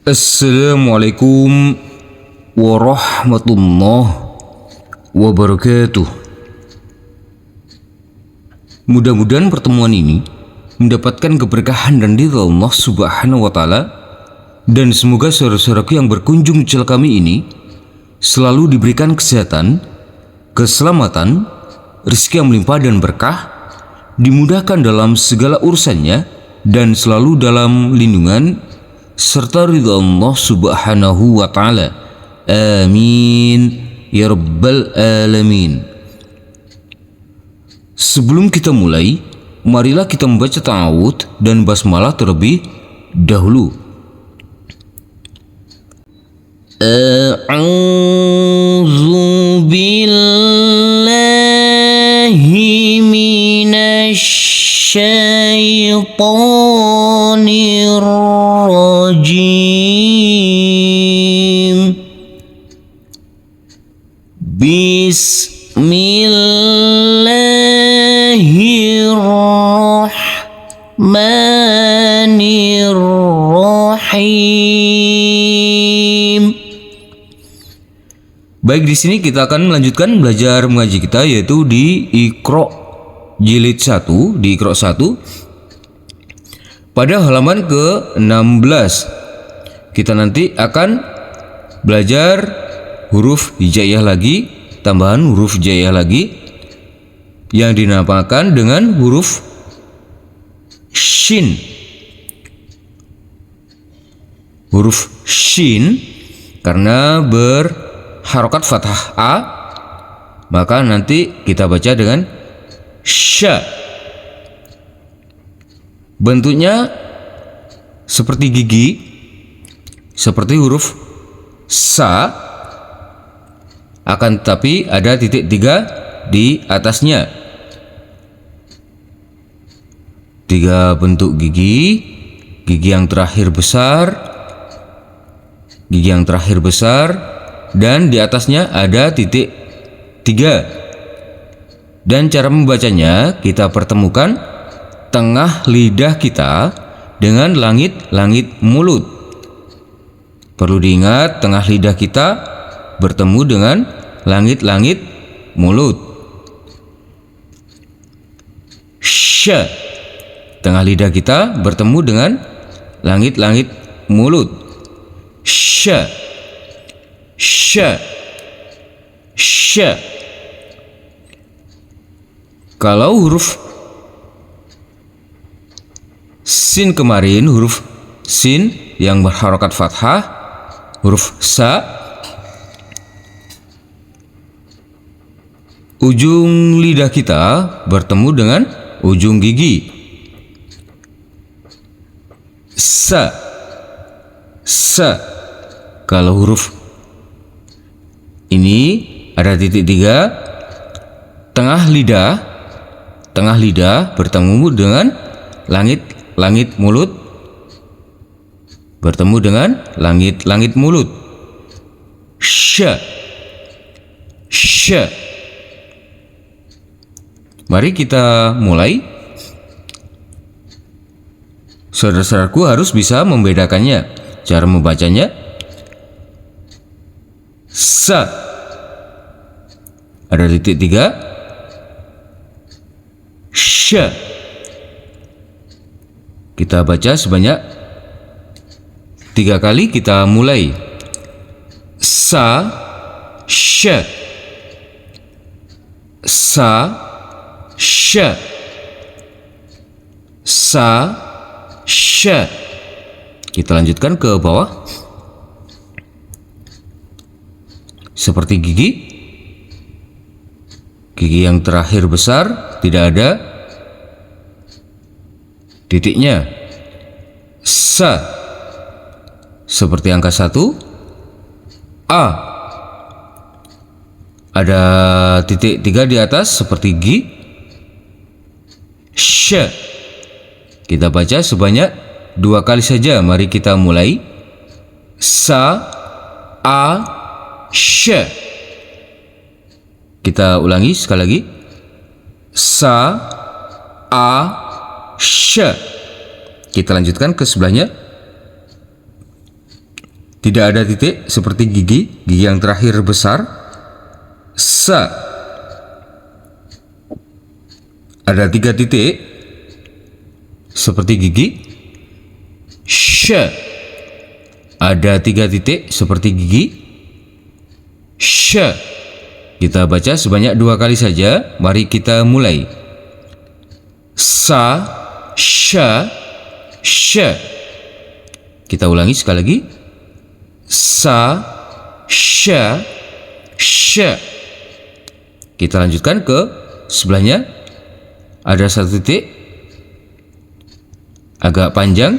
Assalamualaikum warahmatullahi wabarakatuh. Mudah-mudahan pertemuan ini mendapatkan keberkahan dan ridha Allah Subhanahu wa Ta'ala, dan semoga saudara-saudaraku yang berkunjung di channel kami ini selalu diberikan kesehatan, keselamatan, rezeki yang melimpah dan berkah, dimudahkan dalam segala urusannya, dan selalu dalam lindungan serta ridha Allah Subhanahu wa Ta'ala. Amin ya rabbal alamin. Sebelum kita mulai, marilah kita membaca ta'awudz dan basmalah terlebih dahulu. A'udzu billahi minasy syaitonir rajim. Bismillahirrahmanirrahim. Baik, di sini kita akan melanjutkan belajar mengaji kita, yaitu di Iqra jilid 1, di Iqra 1 pada halaman ke-16. Kita nanti akan belajar huruf hijaiyah lagi, tambahan huruf hijaiyah lagi yang dinamakan dengan huruf shin. Huruf shin karena berharokat fathah a, maka nanti kita baca dengan sya. Bentuknya seperti gigi, seperti huruf sa, akan tetapi ada titik 3 di atasnya. 3 bentuk gigi, gigi yang terakhir besar, gigi yang terakhir besar, dan di atasnya ada titik 3. Dan cara membacanya, kita pertemukan tengah lidah kita dengan langit-langit mulut. Perlu diingat, tengah lidah kita bertemu dengan langit-langit mulut. Sya. Tengah lidah kita bertemu dengan langit-langit mulut. Sya. Sya. Sya. Kalau huruf sin kemarin, huruf sin yang berharokat fathah, huruf sa, ujung lidah kita bertemu dengan ujung gigi. Sa. Sa. Kalau huruf ini ada titik 3, tengah lidah bertemu dengan langit mulut, bertemu dengan langit mulut. Sya. Sya. Mari kita mulai. Saudara-saudaraku harus bisa membedakannya. Cara membacanya: sa, ada titik 3. Sya. Kita baca sebanyak 3 kali. Kita mulai. Sa, sya. Sa, sya. Sa, sya. Kita lanjutkan ke bawah. Seperti gigi. Gigi yang terakhir besar tidak ada titiknya. Sa. Seperti angka 1. A. Ada titik 3 di atas seperti G. Sya. Kita baca sebanyak 2 kali saja. Mari kita mulai. Sa, a, sya. Kita ulangi sekali lagi. Sa, a, sya. Kita lanjutkan ke sebelahnya. Tidak ada titik seperti gigi yang terakhir besar. Sa. Ada 3 titik seperti gigi. Sha. Ada 3 titik seperti gigi. Sha. Kita baca sebanyak 2 kali saja. Mari kita mulai. Sa, sha, sha. Kita ulangi sekali lagi. Sa, sha, sha. Kita lanjutkan ke sebelahnya. Ada 1 titik agak panjang.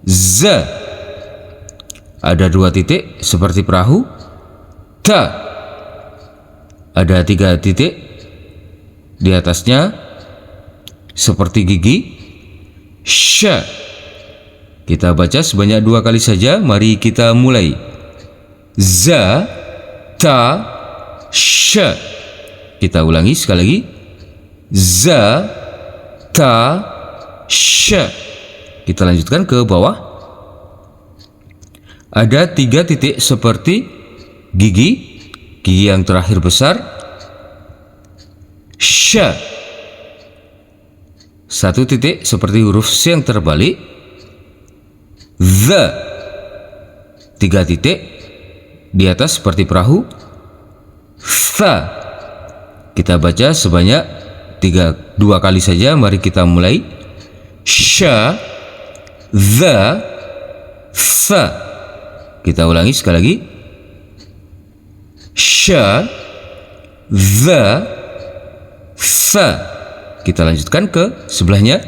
Z. Ada 2 titik seperti perahu. Ta. Ada 3 titik di atasnya seperti gigi. Sha. Kita baca sebanyak 2 kali saja. Mari kita mulai. Za, ta, sha. Kita ulangi sekali lagi. Za, ta, sha. Kita lanjutkan ke bawah. Ada 3 titik seperti gigi yang terakhir besar. Sha. 1 titik seperti huruf C yang terbalik. The. 3 titik di atas seperti perahu. Tha. Kita baca sebanyak 2 kali saja. Mari kita mulai. Sha, the, tha. Kita ulangi sekali lagi. Sha, the, tha. Kita lanjutkan ke sebelahnya.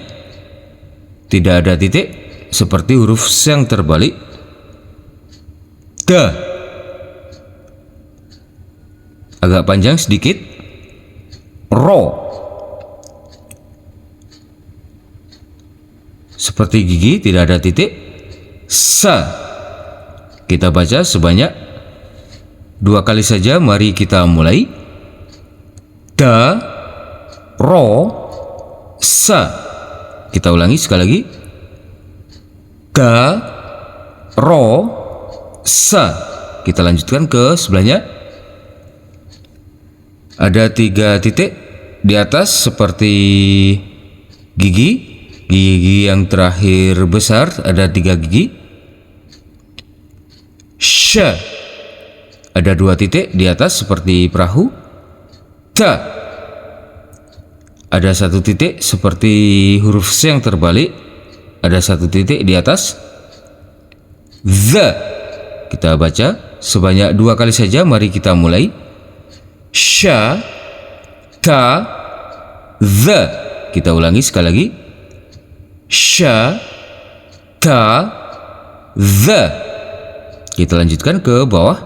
Tidak ada titik seperti huruf C yang terbalik. Da. Agak panjang sedikit. Ro. Seperti gigi, tidak ada titik. Sa. Kita baca sebanyak 2 kali saja. Mari kita mulai. Da, ro, sa. Kita ulangi sekali lagi. Da, ro, sa. Kita lanjutkan ke sebelahnya. Ada 3 titik di atas seperti gigi yang terakhir besar. Ada 3 gigi. Sha. Ada 2 titik di atas seperti perahu. Ta. Ada 1 titik seperti huruf C yang terbalik. Ada 1 titik di atas. The. Kita baca sebanyak 2 kali saja. Mari kita mulai. Sha, ta, the. Kita ulangi sekali lagi. Sha, ta, the. Kita lanjutkan ke bawah.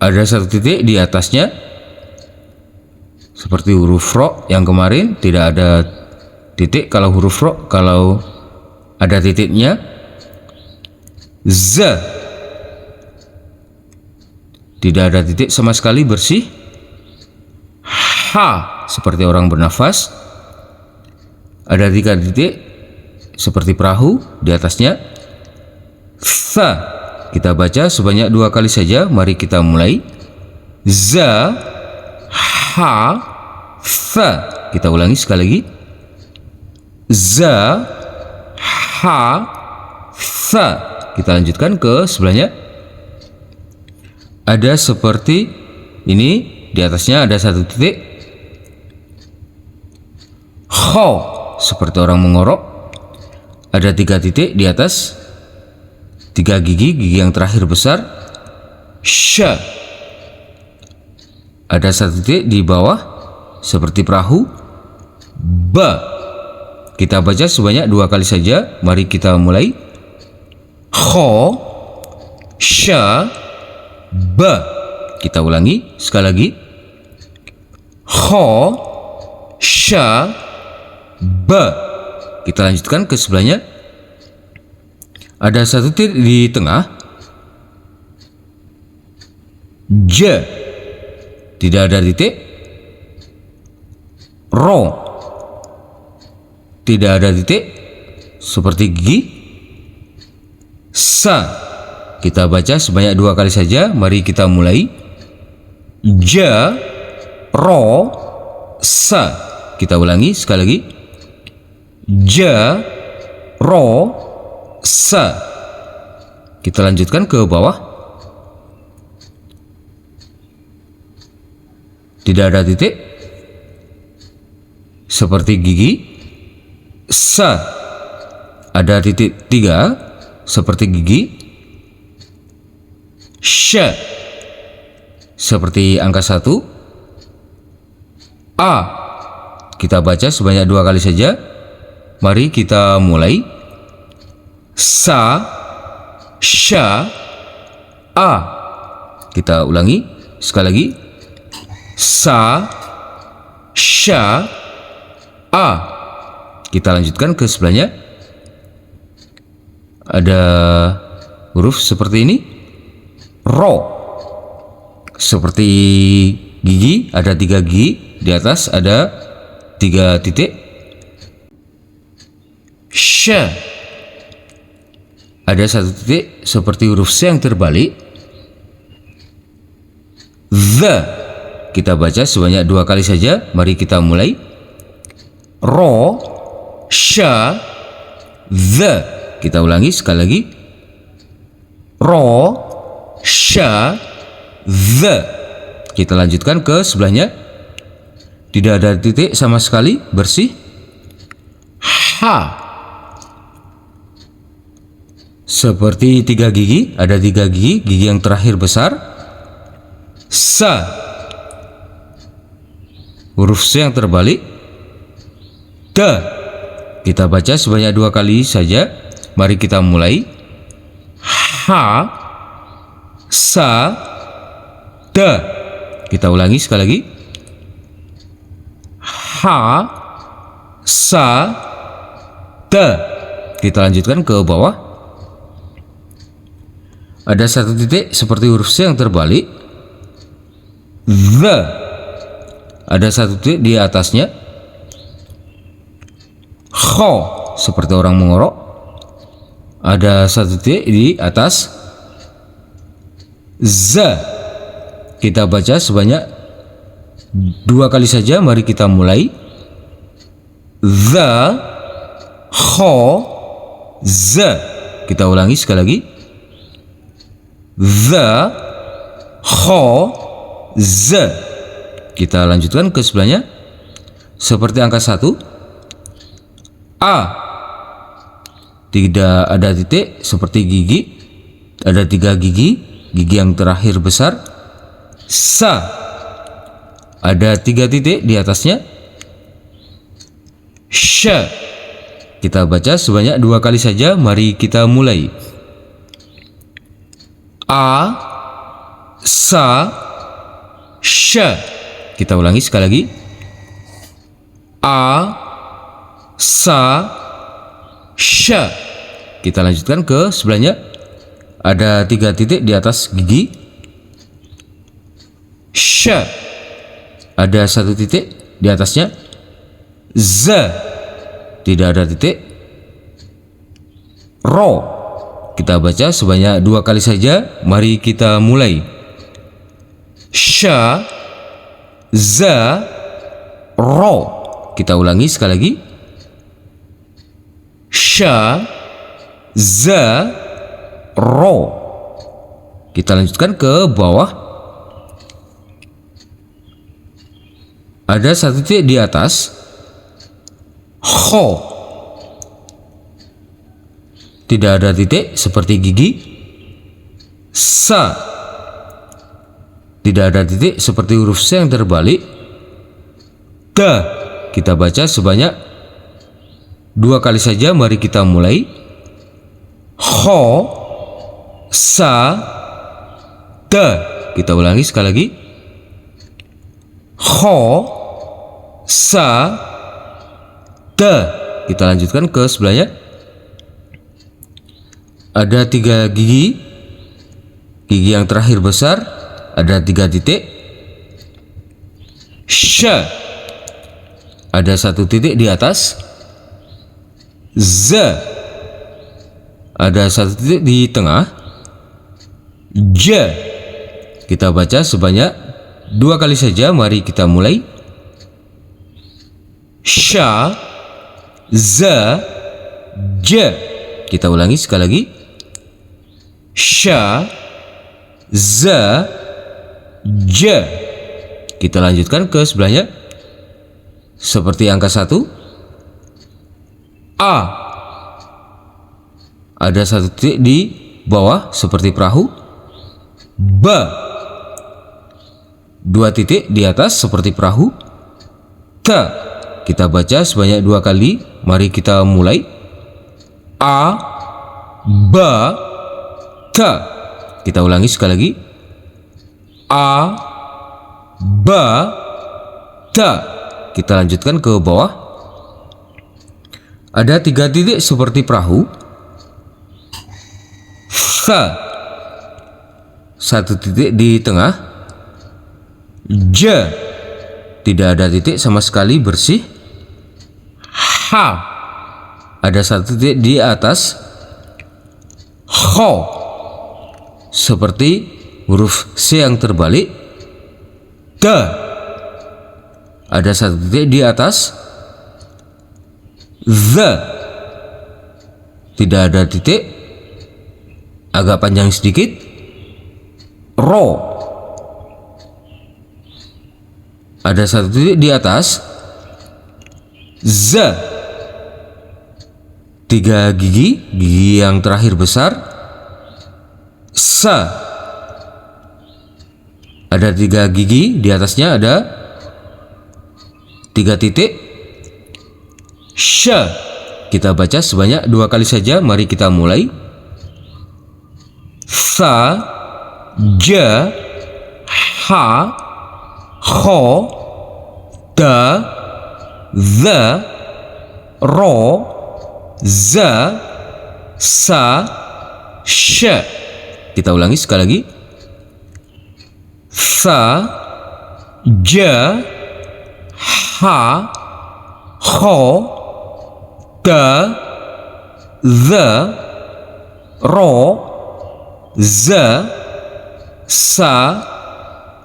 Ada 1 titik di atasnya seperti huruf ro yang kemarin. Tidak ada titik kalau huruf ro. Kalau ada titiknya. Z. Tidak ada titik sama sekali, bersih. Ha. Seperti orang bernafas. Ada 3 titik seperti perahu di atasnya. Tha. Kita baca sebanyak 2 kali saja. Mari kita mulai. Za, ha, tha. Kita ulangi sekali lagi. Za, ha, tha. Kita lanjutkan ke sebelahnya. Ada seperti ini. Di atasnya ada 1 titik. Kho. Seperti orang mengorok. Ada 3 titik di atas. 3 gigi yang terakhir besar. Sha. Ada 1 titik di bawah seperti perahu. Ba. Kita baca sebanyak 2 kali saja. Mari kita mulai. Kho, sha, ba. Kita ulangi sekali lagi. Kho, sha, ba. Kita lanjutkan ke sebelahnya. Ada 1 titik di tengah. Ja. Tidak ada titik. Ro. Tidak ada titik seperti gigi. Sa. Kita baca sebanyak 2 kali saja. Mari kita mulai. Ja, ro, sa. Kita ulangi sekali lagi. Ja, ro, sa. Kita lanjutkan ke bawah. Tidak ada titik. Seperti gigi. Sa. Ada titik 3 seperti gigi. Sha. Seperti angka 1. A. Kita baca sebanyak 2 kali saja. Mari kita mulai. Sa, sha, a. Kita ulangi sekali lagi. Sa, sha, a. Kita lanjutkan ke sebelahnya. Ada huruf seperti ini. Ro. Seperti gigi, ada 3 gigi. Di atas ada 3 titik. Sha. Ada 1 titik seperti huruf C yang terbalik. The. Kita baca sebanyak 2 kali saja. Mari kita mulai. Ro, sha, the. Kita ulangi sekali lagi. Ro, sha, the. Kita lanjutkan ke sebelahnya. Tidak ada titik sama sekali, bersih. Ha. Seperti 3 gigi, ada 3 gigi, gigi yang terakhir besar. Sa. Huruf C yang terbalik. Da. Kita baca sebanyak 2 kali saja. Mari kita mulai. Ha, sa, da. Kita ulangi sekali lagi. Ha, sa, da. Kita lanjutkan ke bawah. Ada 1 titik seperti huruf C yang terbalik. The. Ada 1 titik di atasnya. Kho. Seperti orang mengorok. Ada 1 titik di atas. Z. Kita baca sebanyak 2 kali saja. Mari kita mulai. The, kho, z. Kita ulangi sekali lagi. The, kho, z. Kita lanjutkan ke sebelahnya. Seperti angka 1. A. Tidak ada titik seperti gigi. Ada 3 gigi. Gigi yang terakhir besar. Sa. Ada 3 titik di atasnya. Sha. Kita baca sebanyak 2 kali saja. Mari kita mulai. A, sa, sha. Kita ulangi sekali lagi. A, sa, sha. Kita lanjutkan ke sebelahnya. Ada 3 titik di atas gigi. Sha. Ada 1 titik di atasnya. Z. Tidak ada titik. Ro. Kita baca sebanyak 2 kali saja. Mari kita mulai. Sha, za, ro. Kita ulangi sekali lagi. Sha, za, ro. Kita lanjutkan ke bawah. Ada 1 titik di atas. Kho. Tidak ada titik seperti gigi. Sa. Tidak ada titik seperti huruf C yang terbalik. Da. Kita baca sebanyak 2 kali saja. Mari kita mulai. Kho, sa, da. Kita ulangi sekali lagi. Kho, sa, da. Kita lanjutkan ke sebelahnya. Ada 3 gigi. Gigi yang terakhir besar. Ada 3 titik. Sha. Ada 1 titik di atas. Z. Ada satu titik di tengah. Ja. Kita baca sebanyak 2 kali saja. Mari kita mulai. Sha, za, ja. Kita ulangi sekali lagi. Sha, za, ja. Kita lanjutkan ke sebelahnya. Seperti angka 1. A. Ada satu titik di bawah seperti perahu. Ba. 2 titik di atas seperti perahu. Ta. Kita baca sebanyak 2 kali. Mari kita mulai. A, ba, ta. Kita ulangi sekali lagi. A, ba, ta. Kita lanjutkan ke bawah. Ada 3 titik seperti perahu. Sa. 1 titik di tengah. Ja. Tidak ada titik sama sekali, bersih. Ha. Ada 1 titik di atas. Kho. Seperti huruf C yang terbalik. Da. Ada 1 titik di atas. The. Tidak ada titik. Agak panjang sedikit. Ro. Ada 1 titik di atas. Z. 3 gigi. Gigi yang terakhir besar. Sa. Ada 3 gigi. Di atasnya ada 3 titik. Sha. Kita baca sebanyak 2 kali saja. Mari kita mulai. Sa, ja, ha, kho, da, za, ro, za, sa, sha. Kita ulangi sekali lagi. Sa, ja, ha, kho, da, za, ro, za, sa,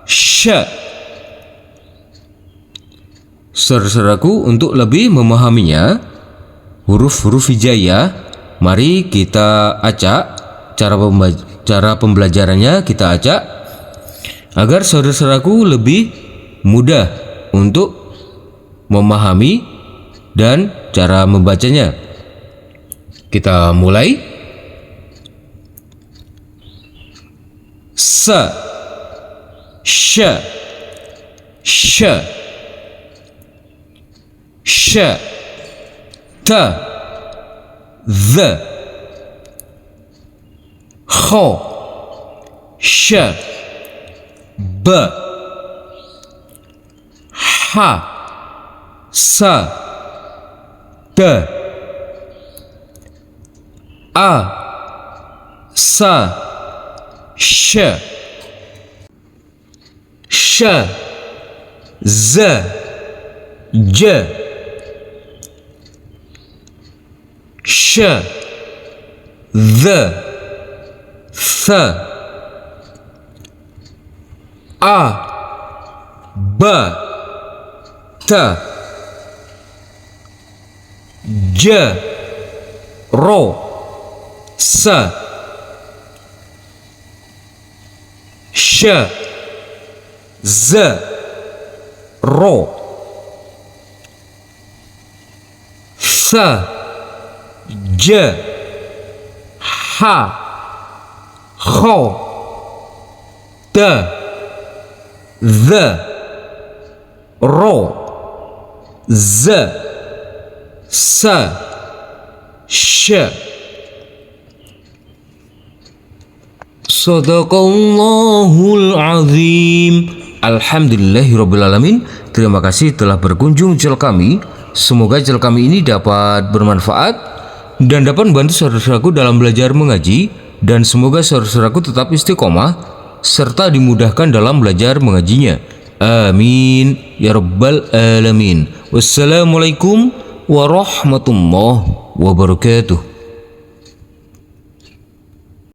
sha. Saudara-saudaraku, untuk lebih memahaminya huruf-huruf hijaiyah, mari kita acak cara pembelajarannya, kita acak agar saudara-saudaraku lebih mudah untuk memahami dan cara membacanya. Kita mulai. Sa, sha, sha, sha, ta, the, kho, sha, ba, ha, sa, da, a, sa, sha, sha, za, ja, sha, the, tha, a, ba, ta, ja, ro, sa, sha, za, ro, sa, ja, ha, kho, da, the, ro, za, sa, sha. Sadaqallahul azim. Alhamdulillahirrabbilalamin. Terima kasih telah berkunjung channel kami. Semoga channel kami ini dapat bermanfaat dan dapat membantu saudara-saudaraku dalam belajar mengaji. Dan semoga saudara-saudaraku tetap istiqomah serta dimudahkan dalam belajar mengajinya. Amin ya rabbal alamin. Wassalamualaikum warahmatullahi wabarakatuh.